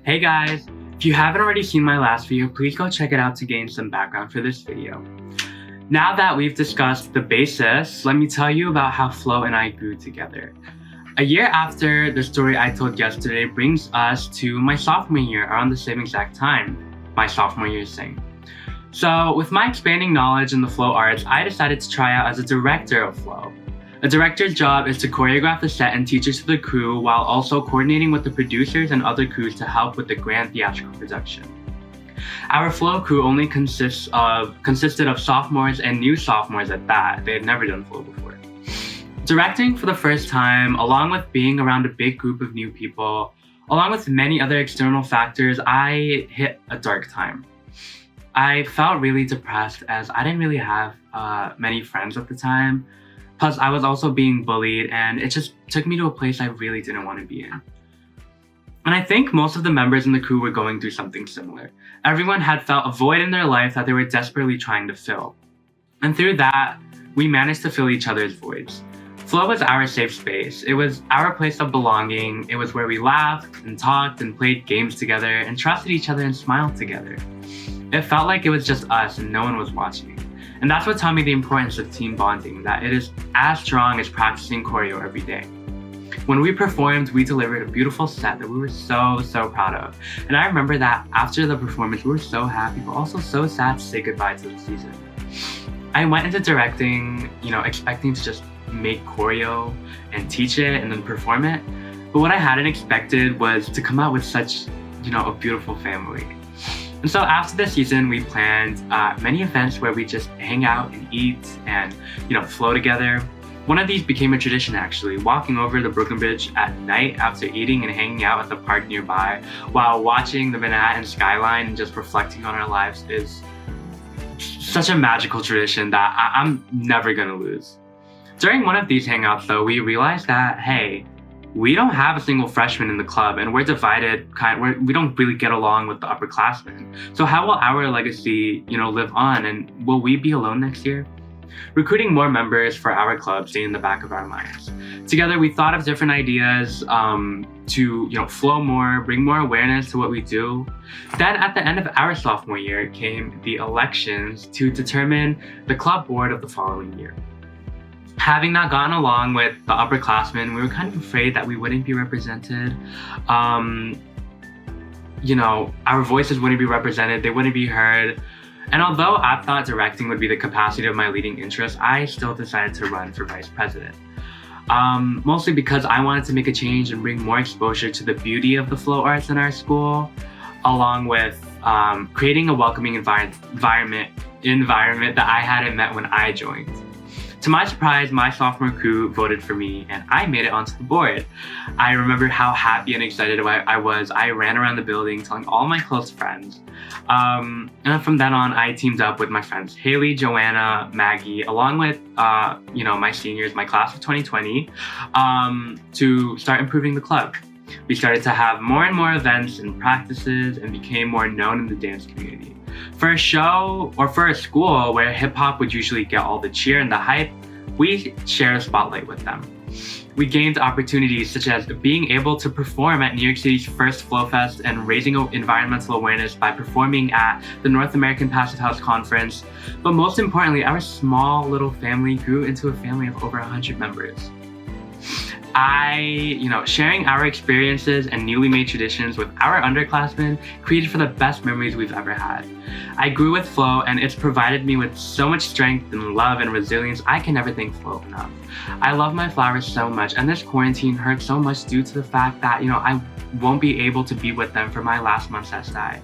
Hey guys! If you haven't already seen my last video, please go check it out to gain some background for this video. Now that we've discussed the basis, let me tell you about how Flo and I grew together. A year after the story I told yesterday brings us to my sophomore year around the same exact time, my sophomore year Zheng. So with my expanding knowledge in the flow arts, I decided to try out as a director of flow. A director's job is to choreograph the set and teach it to the crew while also coordinating with the producers and other crews to help with the grand theatrical production. Our flow crew only consisted of sophomores and new sophomores at that. They had never done flow before. Directing for the first time, along with being around a big group of new people, along with many other external factors, I hit a dark time. I felt really depressed as I didn't really have many friends at the time. Plus, I was also being bullied, and it just took me to a place I really didn't want to be in. And I think most of the members in the crew were going through something similar. Everyone had felt a void in their life that they were desperately trying to fill. And through that, we managed to fill each other's voids. Flow was our safe space. It was our place of belonging. It was where we laughed and talked and played games together and trusted each other and smiled together. It felt like it was just us and no one was watching. And that's what taught me the importance of team bonding, that it is as strong as practicing choreo every day. When we performed, we delivered a beautiful set that we were so proud of. And I remember that after the performance, we were so happy, but also so sad to say goodbye to the season. I went into directing, expecting to just make choreo and teach it and then perform it. But what I hadn't expected was to come out with such, a beautiful family. And so after the season, we planned many events where we just hang out and eat and, flow together. One of these became a tradition actually. Walking over the Brooklyn Bridge at night after eating and hanging out at the park nearby while watching the Manhattan Skyline and just reflecting on our lives is such a magical tradition that I'm never gonna lose. During one of these hangouts though, we realized that, hey, we don't have a single freshman in the club and we're divided, we don't really get along with the upperclassmen. So how will our legacy, live on, and will we be alone next year? Recruiting more members for our club stayed in the back of our minds. Together, we thought of different ideas to, flow more, bring more awareness to what we do. Then at the end of our sophomore year came the elections to determine the club board of the following year. Having not gotten along with the upperclassmen, we were kind of afraid that we wouldn't be represented. Our voices wouldn't be represented, they wouldn't be heard. And although I thought directing would be the capacity of my leading interest, I still decided to run for vice president. Mostly because I wanted to make a change and bring more exposure to the beauty of the flow arts in our school, along with creating a welcoming environment that I hadn't met when I joined. To my surprise, my sophomore crew voted for me and I made it onto the board. I remember how happy and excited I was. I ran around the building telling all my close friends. And from then on, I teamed up with my friends Haley, Joanna, Maggie, along with my seniors, my class of 2020, to start improving the club. We started to have more and more events and practices and became more known in the dance community. For a show or for a school where hip hop would usually get all the cheer and the hype, we share a spotlight with them. We gained opportunities such as being able to perform at New York City's first Flowfest and raising environmental awareness by performing at the North American Passive House Conference. But most importantly, our small little family grew into a family of over 100 members. Sharing our experiences and newly made traditions with our underclassmen created for the best memories we've ever had. I grew with Flow and it's provided me with so much strength and love and resilience. I can never thank Flow enough. I love my flowers so much, and this quarantine hurt so much due to the fact that, I won't be able to be with them for my last month's STI.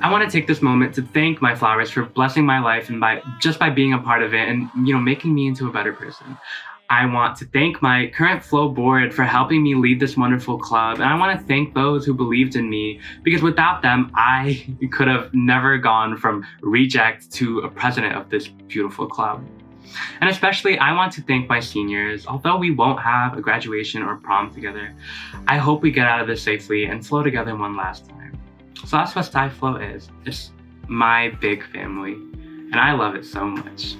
I want to take this moment to thank my flowers for blessing my life and by being a part of it and, making me into a better person. I want to thank my current Flow board for helping me lead this wonderful club. And I want to thank those who believed in me, because without them, I could have never gone from reject to a president of this beautiful club. And especially, I want to thank my seniors. Although we won't have a graduation or prom together, I hope we get out of this safely and flow together one last time. So that's what StuyFlow is. It's my big family, and I love it so much.